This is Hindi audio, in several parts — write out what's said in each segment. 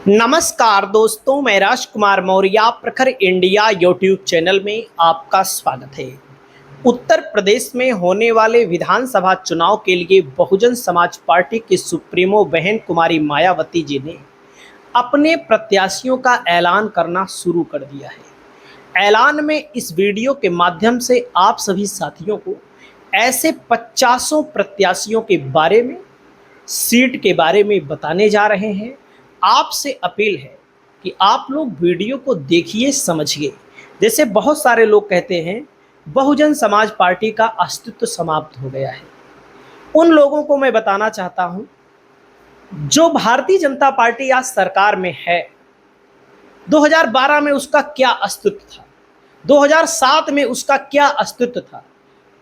नमस्कार दोस्तों, मैं राजकुमार मौर्य प्रखर इंडिया यूट्यूब चैनल में आपका स्वागत है। उत्तर प्रदेश में होने वाले विधानसभा चुनाव के लिए बहुजन समाज पार्टी की सुप्रीमो बहन कुमारी मायावती जी ने अपने प्रत्याशियों का ऐलान करना शुरू कर दिया है। ऐलान में इस वीडियो के माध्यम से आप सभी साथियों को ऐसे 50 प्रत्याशियों के बारे में, सीट के बारे में बताने जा रहे हैं। आपसे अपील है कि आप लोग वीडियो को देखिए, समझिए। जैसे बहुत सारे लोग कहते हैं बहुजन समाज पार्टी का अस्तित्व समाप्त हो गया है, उन लोगों को मैं बताना चाहता हूं जो भारतीय जनता पार्टी आज सरकार में है, 2012 में उसका क्या अस्तित्व था, 2007 में उसका क्या अस्तित्व था।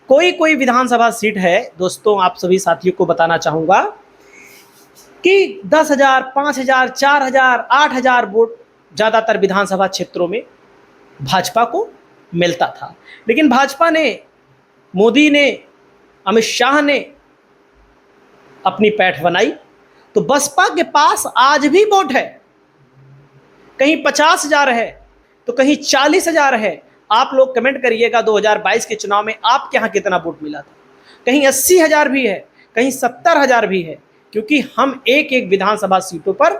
कोई विधानसभा सीट है दोस्तों, आप सभी साथियों को बताना चाहूंगा कि 10,000, 5,000, 4,000, 8,000 वोट ज़्यादातर विधानसभा क्षेत्रों में भाजपा को मिलता था। लेकिन भाजपा ने, मोदी ने, अमित शाह ने अपनी पैठ बनाई तो बसपा के पास आज भी वोट है। कहीं 50,000 है तो कहीं 40,000 है। आप लोग कमेंट करिएगा 2022 के चुनाव में आपके यहाँ कितना वोट मिला था। कहीं 80,000 भी है, कहीं 70,000 भी है, क्योंकि हम एक एक विधानसभा सीटों पर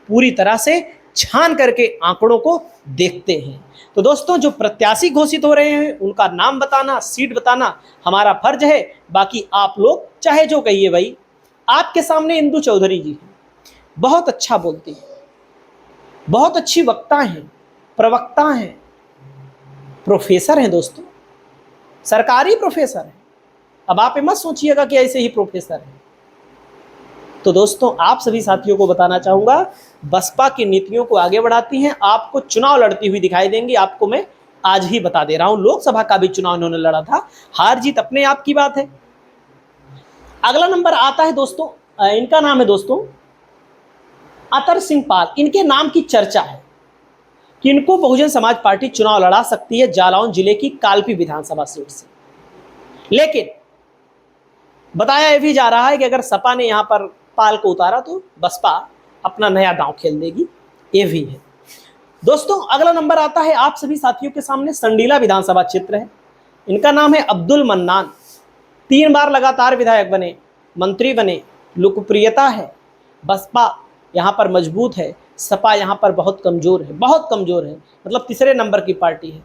पूरी तरह से छान करके आंकड़ों को देखते हैं। तो दोस्तों, जो प्रत्याशी घोषित हो रहे हैं उनका नाम बताना, सीट बताना हमारा फर्ज है। बाकी आप लोग चाहे जो कहिए भाई। आपके सामने इंदु चौधरी जी हैं, बहुत अच्छा बोलती हैं, बहुत अच्छी वक्ता हैं, प्रवक्ता हैं, प्रोफेसर हैं दोस्तों, सरकारी प्रोफेसर हैं। अब आप मत सोचिएगा कि ऐसे ही प्रोफेसर हैं। तो दोस्तों, आप सभी साथियों को बताना चाहूँगा, बसपा की नीतियों को आगे बढ़ाती हैं, आपको चुनाव लड़ती हुई दिखाई देंगी। आपको मैं आज ही बता दे रहा हूँ, लोकसभा का भी चुनाव इन्होंने लड़ा था, हार जीत अपने आप की बात है। अगला नंबर आता है दोस्तों, इनका नाम है दोस्तों अतर सिंह पाल। इनके नाम की चर्चा है कि इनको बहुजन समाज पार्टी चुनाव लड़ा सकती है जालौन जिले की कालपी विधानसभा सीट से। लेकिन बताया यह भी जा रहा है कि अगर सपा ने यहां पर पाल को उतारा तो बसपा अपना नया दांव खेल देगी, ये भी है दोस्तों। अगला नंबर आता है आप सभी साथियों के सामने, संडीला विधानसभा क्षेत्र है। इनका नाम है अब्दुल मन्नान। 3 बार लगातार विधायक बने, मंत्री बने, लोकप्रियता है। बसपा यहाँ पर मजबूत है, सपा यहाँ पर बहुत कमजोर है, बहुत कमजोर है, मतलब तीसरे नंबर की पार्टी है।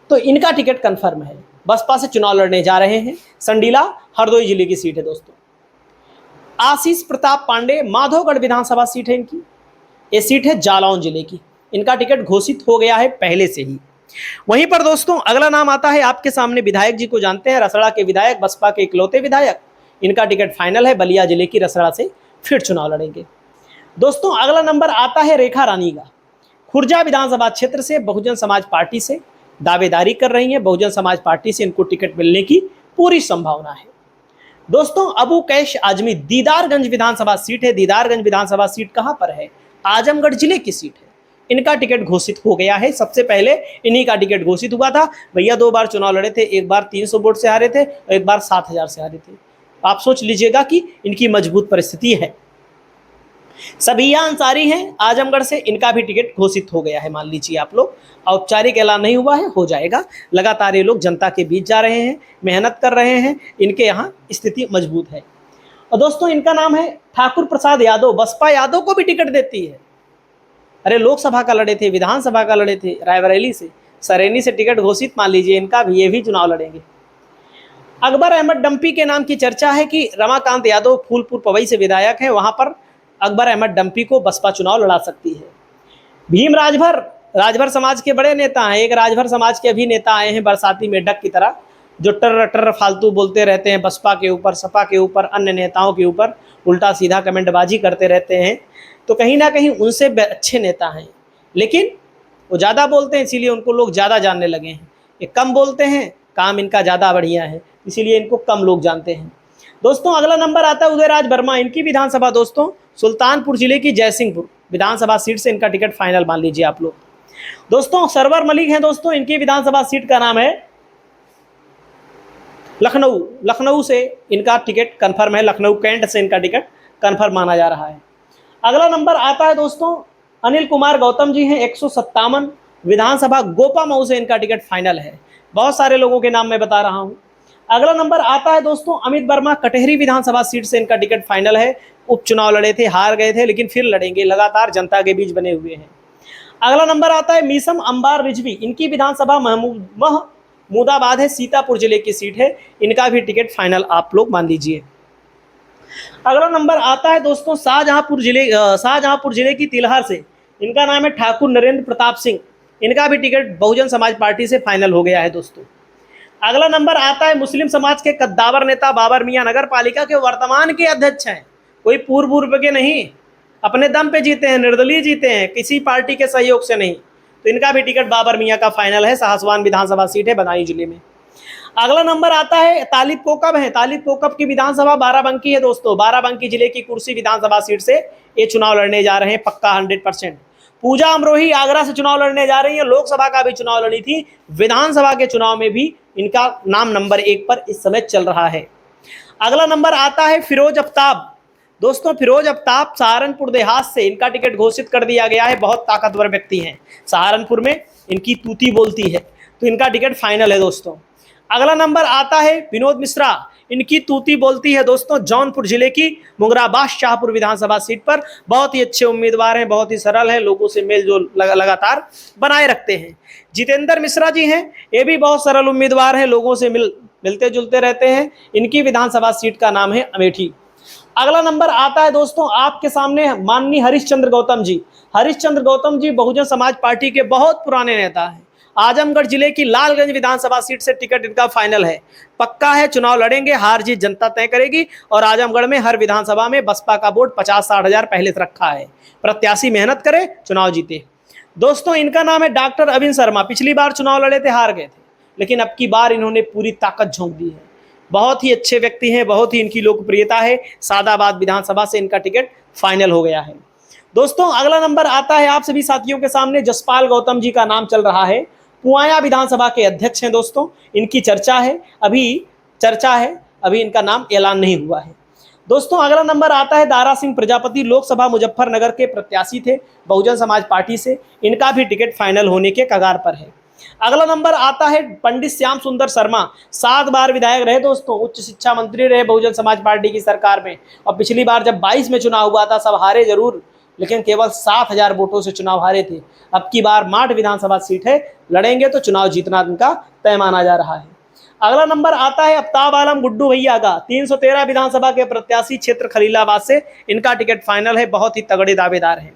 तो इनका टिकट कंफर्म है, बसपा से चुनाव लड़ने जा रहे हैं। संडीला हरदोई जिले की सीट है दोस्तों। आशीष प्रताप पांडे, माधोगढ़ विधानसभा सीट है इनकी। ये सीट है जालौन जिले की। इनका टिकट घोषित हो गया है पहले से ही। वहीं पर दोस्तों अगला नाम आता है आपके सामने, विधायक जी को जानते हैं, रसड़ा के विधायक, बसपा के इकलौते विधायक। इनका टिकट फाइनल है, बलिया जिले की रसड़ा से फिर चुनाव लड़ेंगे दोस्तों। अगला नंबर आता है रेखा रानी का, खुर्जा विधानसभा क्षेत्र से बहुजन समाज पार्टी से दावेदारी कर रही हैं। बहुजन समाज पार्टी से इनको टिकट मिलने की पूरी संभावना है दोस्तों। अबू कैश आजमी, दीदारगंज विधानसभा सीट है। दीदारगंज विधानसभा सीट कहां पर है? आजमगढ़ जिले की सीट है। इनका टिकट घोषित हो गया है, सबसे पहले इन्हीं का टिकट घोषित हुआ था। भैया 2 बार चुनाव लड़े थे, एक बार 300 वोट से हारे थे और एक बार 7,000 से हारे थे। आप सोच लीजिएगा कि इनकी मजबूत परिस्थिति है। सबिया अंसारी हैं आजमगढ़ से, इनका भी टिकट घोषित हो गया है। मान लीजिए आप लोग, औपचारिक ऐलान नहीं हुआ है, हो जाएगा। लगातार ये लोग जनता के बीच जा रहे हैं, मेहनत कर रहे हैं, इनके यहाँ स्थिति मजबूत है। और दोस्तों इनका नाम है ठाकुर प्रसाद यादव। बसपा यादव को भी टिकट देती है। अरे लोकसभा का लड़े थे, विधानसभा का लड़े थे, रायबरेली से, सरेनी से टिकट घोषित, मान लीजिए इनका भी, ये भी चुनाव लड़ेंगे। अकबर अहमद डंपी के नाम की चर्चा है कि रमाकांत यादव फूलपुर पवई से विधायक हैं, वहां पर अकबर अहमद डंपी को बसपा चुनाव लड़ा सकती है। भीम राजभर, राजभर समाज के बड़े नेता हैं। एक राजभर समाज के अभी नेता आए हैं बरसाती मेढक की तरह, जो टर टर फालतू बोलते रहते हैं बसपा के ऊपर, सपा के ऊपर, अन्य नेताओं के ऊपर उल्टा सीधा कमेंटबाजी करते रहते हैं। तो कहीं ना कहीं उनसे अच्छे नेता हैं, लेकिन वो ज़्यादा बोलते हैं, इसीलिए उनको लोग ज़्यादा जानने लगे हैं। ये कम बोलते हैं, काम इनका ज़्यादा बढ़िया है, इसीलिए इनको कम लोग जानते हैं दोस्तों। अगला नंबर आता है उदयराज वर्मा। इनकी विधानसभा दोस्तों सुल्तानपुर जिले की जयसिंहपुर विधानसभा सीट से इनका टिकट फाइनल, मान लीजिए आप लोग। दोस्तों सरवर मलिक हैं दोस्तों, इनकी विधानसभा सीट का नाम है लखनऊ। लखनऊ से इनका टिकट कंफर्म है, लखनऊ कैंट से इनका टिकट कंफर्म माना जा रहा है। अगला नंबर आता है दोस्तों अनिल कुमार गौतम जी हैं 157 विधानसभा गोपा मऊ से इनका टिकट फाइनल है। बहुत सारे लोगों के नाम मैं बता रहा हूं। अगला नंबर आता है दोस्तों अमित वर्मा कटेहरी विधानसभा सीट से इनका टिकट फाइनल है। उपचुनाव लड़े थे, हार गए थे, लेकिन फिर लड़ेंगे, लगातार जनता के बीच बने हुए हैं। अगला नंबर आता है मीसम अंबार रिजवी, इनकी विधानसभा महमूदाबाद है, सीतापुर जिले की सीट है, इनका भी टिकट फाइनल आप लोग मान लीजिए। अगला नंबर आता है दोस्तों शाहजहांपुर जिले की तिलहर से, इनका नाम है ठाकुर नरेंद्र प्रताप सिंह, इनका भी टिकट बहुजन समाज पार्टी से फाइनल हो गया है दोस्तों। अगला नंबर आता है मुस्लिम समाज के कद्दावर नेता बाबर मियां, नगर पालिका के वर्तमान के अध्यक्ष हैं, कोई पूर्व के नहीं, अपने दम पे जीते हैं, निर्दलीय जीते हैं, किसी पार्टी के सहयोग से नहीं, तो इनका भी टिकट बाबर मियां का फाइनल है। साहसवान विधानसभा सीट है बदायूं जिले में। अगला नंबर आता है तालिब कोकब है, तालिब कोकब की विधानसभा बाराबंकी है दोस्तों, बाराबंकी जिले की कुर्सी विधानसभा सीट से ये चुनाव लड़ने जा रहे हैं पक्का 100%। पूजा अमरोही आगरा से चुनाव लड़ने जा रही है, लोकसभा का भी चुनाव लड़ी थी, विधानसभा के चुनाव में भी इनका नाम नंबर 1 पर इस समय चल रहा है। अगला नंबर आता है फिरोज आफ्ताब दोस्तों, फिरोज आफ्ताब सहारनपुर देहात से, इनका टिकट घोषित कर दिया गया है, बहुत ताकतवर व्यक्ति हैं, सहारनपुर में इनकी तूती बोलती है, तो इनका टिकट फाइनल है दोस्तों। अगला नंबर आता है विनोद मिश्रा, इनकी तूती बोलती है दोस्तों, जौनपुर जिले की मुंगराबाद शाहपुर विधानसभा सीट पर, बहुत ही अच्छे उम्मीदवार हैं, बहुत ही सरल है, लोगों से मेलजोल लगातार बनाए रखते हैं। जितेंद्र मिश्रा जी हैं, ये भी बहुत सरल उम्मीदवार हैं, लोगों से मिलते जुलते रहते हैं, इनकी विधानसभा सीट का नाम है अमेठी। अगला नंबर आता है दोस्तों आपके सामने माननीय हरिश्चंद्र गौतम जी, हरिश्चंद्र गौतम जी बहुजन समाज पार्टी के बहुत पुराने नेता हैं, आजमगढ़ जिले की लालगंज विधानसभा सीट से टिकट इनका फाइनल है, पक्का है, चुनाव लड़ेंगे, हार जीत जनता तय करेगी, और आजमगढ़ में हर विधानसभा में बसपा का वोट 50-60 हजार पहले से रखा है, प्रत्याशी मेहनत करे, चुनाव जीते। दोस्तों इनका नाम है डॉक्टर अविन शर्मा, पिछली बार चुनाव लड़े थे, हार गए थे, लेकिन अब की बार इन्होंने पूरी ताकत झोंक दी है, बहुत ही अच्छे व्यक्ति हैं, बहुत ही इनकी लोकप्रियता है, सादाबाद विधानसभा से इनका टिकट फाइनल हो गया है। दोस्तों अगला नंबर आता है आप सभी साथियों के सामने जसपाल गौतम जी का नाम चल रहा है, पुआया विधानसभा के अध्यक्ष हैं दोस्तों, इनकी चर्चा है, अभी इनका नाम ऐलान नहीं हुआ है। दोस्तों अगला नंबर आता है दारा सिंह प्रजापति, लोकसभा मुजफ्फरनगर के प्रत्याशी थे बहुजन समाज पार्टी से, इनका भी टिकट फाइनल होने के कगार पर है। अगला नंबर आता है पंडित श्याम सुंदर शर्मा, 7 बार विधायक रहे दोस्तों, उच्च शिक्षा मंत्री रहे बहुजन समाज पार्टी की सरकार में, और पिछली बार जब 22 में चुनाव हुआ था सब हारे जरूर, लेकिन केवल 7,000 वोटों से चुनाव हारे थे। अब की बार माठ विधानसभा सीट है, लड़ेंगे तो चुनाव जीतना इनका तय माना जा रहा है। अगला नंबर आता है आफ्ताब आलम गुड्डू भैया का, 313 विधानसभा के प्रत्याशी, क्षेत्र खलीलाबाद से, इनका टिकट फाइनल है, बहुत ही तगड़े दावेदार हैं।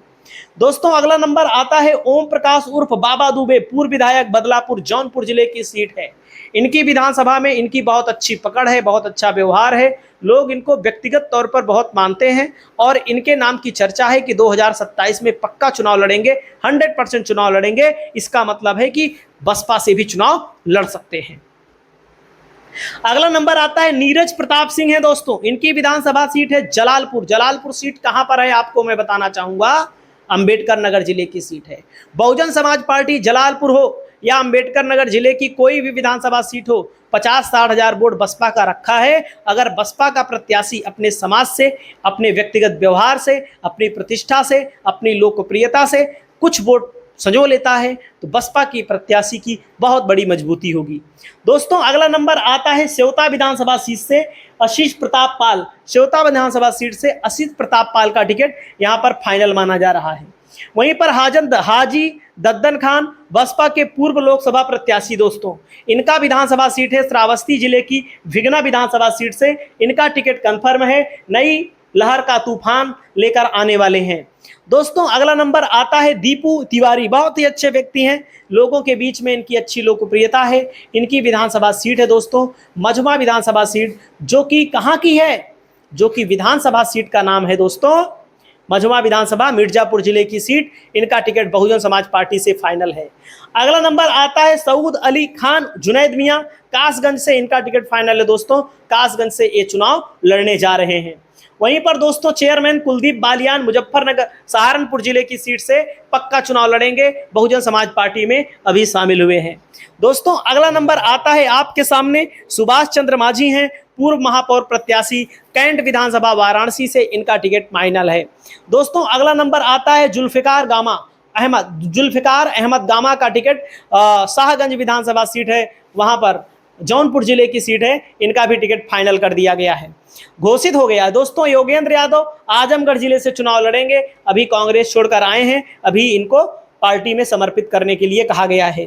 दोस्तों अगला नंबर आता है ओम प्रकाश उर्फ बाबा दुबे, पूर्व विधायक बदलापुर जौनपुर जिले की सीट है, इनकी विधानसभा में इनकी बहुत अच्छी पकड़ है, बहुत अच्छा व्यवहार है, लोग इनको व्यक्तिगत तौर पर बहुत मानते हैं, और इनके नाम की चर्चा है कि 2027 में पक्का चुनाव लड़ेंगे, 100% चुनाव लड़ेंगे, इसका मतलब है कि बसपा से भी चुनाव लड़ सकते हैं। अगला नंबर आता है नीरज प्रताप सिंह है दोस्तों, इनकी विधानसभा सीट है जलालपुर, जलालपुर सीट कहां पर है आपको मैं बताना चाहूंगा, अंबेडकर नगर जिले की सीट है। बहुजन समाज पार्टी जलालपुर हो या अंबेडकर नगर जिले की कोई भी विधानसभा सीट हो, 50-60 हजार वोट बसपा का रखा है। अगर बसपा का प्रत्याशी अपने समाज से, अपने व्यक्तिगत व्यवहार से, अपनी प्रतिष्ठा से, अपनी लोकप्रियता से कुछ वोट संजो लेता है तो बसपा की प्रत्याशी की बहुत बड़ी मजबूती होगी। दोस्तों अगला नंबर आता है सेवता विधानसभा सीट से आशीष प्रताप पाल, सेवता विधानसभा सीट से आशीष प्रताप पाल का टिकट यहां पर फाइनल माना जा रहा है। वहीं पर हाजी दद्दन खान बसपा के पूर्व लोकसभा प्रत्याशी दोस्तों, इनका विधानसभा सीट है श्रावस्ती जिले की विघ्ना विधानसभा सीट से, इनका टिकट कंफर्म है, नई लहर का तूफान लेकर आने वाले हैं। दोस्तों अगला नंबर आता है दीपू तिवारी, बहुत ही अच्छे व्यक्ति हैं, लोगों के बीच में इनकी अच्छी लोकप्रियता है, इनकी विधानसभा सीट है दोस्तों मझमा विधानसभा सीट, जो कि कहां की है, जो कि विधानसभा सीट का नाम है दोस्तों मझमा विधानसभा मिर्जापुर जिले की सीट, इनका टिकट बहुजन समाज पार्टी से फाइनल है। अगला नंबर आता है सऊद अली खान जुनैद मियां, कासगंज से इनका टिकट फाइनल है दोस्तों, कासगंज से ये चुनाव लड़ने जा रहे हैं। वहीं पर दोस्तों चेयरमैन कुलदीप बालियान मुजफ्फरनगर सहारनपुर जिले की सीट से पक्का चुनाव लड़ेंगे, बहुजन समाज पार्टी में अभी शामिल हुए हैं। दोस्तों अगला नंबर आता है आपके सामने सुभाष चंद्र माझी हैं, पूर्व महापौर प्रत्याशी कैंट विधानसभा वाराणसी से इनका टिकट फाइनल है। दोस्तों अगला नंबर आता है जुल्फिकार अहमद गामा का टिकट शाहगंज विधानसभा सीट है, वहां पर जौनपुर जिले की सीट है, इनका भी टिकट फाइनल कर दिया गया है, घोषित हो गया। दोस्तों योगेंद्र यादव आजमगढ़ जिले से चुनाव लड़ेंगे, अभी कांग्रेस छोड़कर आए हैं, अभी इनको पार्टी में समर्पित करने के लिए कहा गया है।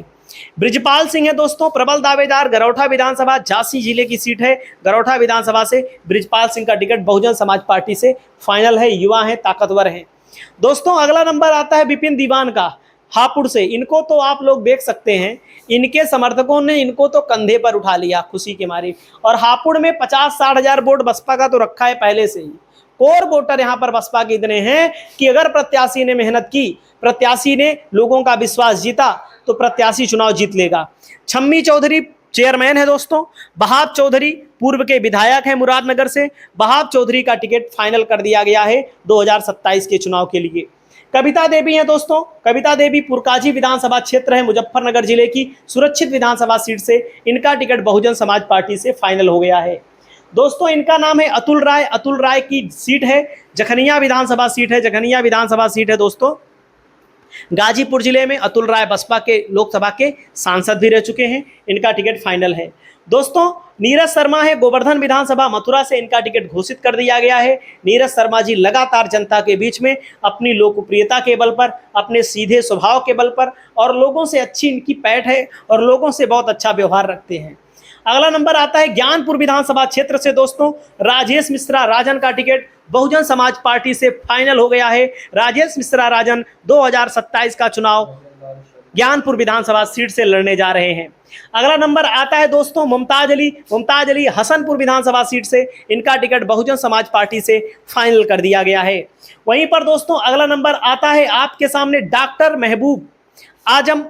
ब्रिजपाल सिंह है दोस्तों प्रबल दावेदार, गरौठा विधानसभा झांसी जिले की सीट है, गरौठा विधानसभा से ब्रिजपाल सिंह का टिकट बहुजन समाज पार्टी से फाइनल है, युवा हैं, ताकतवर हैं। दोस्तों अगला नंबर आता है विपिन दीवान का हापुड़ से, इनको तो आप लोग देख सकते हैं, इनके समर्थकों ने इनको तो कंधे पर उठा लिया खुशी के मारे, और हापुड़ में 50-60 हजार वोट बसपा का तो रखा है पहले से ही। कोर वोटर यहाँ पर बसपा के इतने हैं कि अगर प्रत्याशी ने मेहनत की, प्रत्याशी ने लोगों का विश्वास जीता, तो प्रत्याशी चुनाव जीत लेगा। छम्मी चौधरी चेयरमैन है दोस्तों, बहाब चौधरी पूर्व के विधायक हैं मुरादनगर से, बहाब चौधरी का टिकट फाइनल कर दिया गया है 2027 के चुनाव के लिए। कविता देवी हैं दोस्तों, कविता देवी पुरकाजी विधानसभा क्षेत्र है मुजफ्फरनगर जिले की सुरक्षित विधानसभा सीट से, इनका टिकट बहुजन समाज पार्टी से फाइनल हो गया है। दोस्तों इनका नाम है अतुल राय, अतुल राय की सीट है जखनिया विधानसभा सीट है, जखनिया विधानसभा सीट है दोस्तों गाजीपुर जिले में। अतुल राय बसपा के लोकसभा के सांसद भी रह चुके हैं, इनका टिकट फाइनल है। दोस्तों नीरज शर्मा है गोवर्धन विधानसभा मथुरा से, इनका टिकट घोषित कर दिया गया है। नीरज शर्मा जी लगातार जनता के बीच में अपनी लोकप्रियता के बल पर, अपने सीधे स्वभाव के बल पर, और लोगों से अच्छी इनकी पैठ है और लोगों से बहुत अच्छा व्यवहार रखते हैं। अगला नंबर आता है ज्ञानपुर विधानसभा क्षेत्र से दोस्तों राजेश मिश्रा राजन का टिकट बहुजन समाज पार्टी से फाइनल हो गया है। राजेश मिश्रा राजन 2027 का चुनाव ज्ञानपुर विधानसभा सीट से लड़ने जा रहे हैं। अगला नंबर आता है दोस्तों मुमताज अली हसनपुर विधानसभा सीट से, इनका टिकट बहुजन समाज पार्टी से फाइनल कर दिया गया है। वहीं पर दोस्तों अगला नंबर आता है आपके सामने डॉक्टर महबूब आजम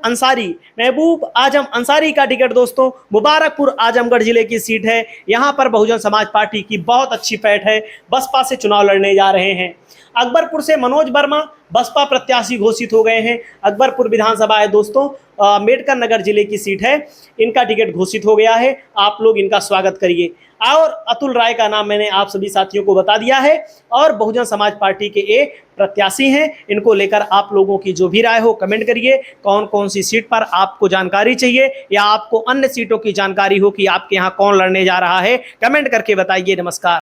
अंसारी का टिकट दोस्तों मुबारकपुर आजमगढ़ जिले की सीट है, यहां पर बहुजन समाज पार्टी की बहुत अच्छी पैठ है, बसपा से चुनाव लड़ने जा रहे हैं। अकबरपुर से मनोज वर्मा बसपा प्रत्याशी घोषित हो गए हैं, अकबरपुर विधानसभा है दोस्तों अम्बेडकर नगर जिले की सीट है, इनका टिकट घोषित हो गया है, आप लोग इनका स्वागत करिए। और अतुल राय का नाम मैंने आप सभी साथियों को बता दिया है, और बहुजन समाज पार्टी के ये प्रत्याशी हैं, इनको लेकर आप लोगों की जो भी राय हो कमेंट करिए। कौन कौन सी सीट पर आपको जानकारी चाहिए या आपको अन्य सीटों की जानकारी हो कि आपके यहाँ कौन लड़ने जा रहा है, कमेंट करके बताइए। नमस्कार।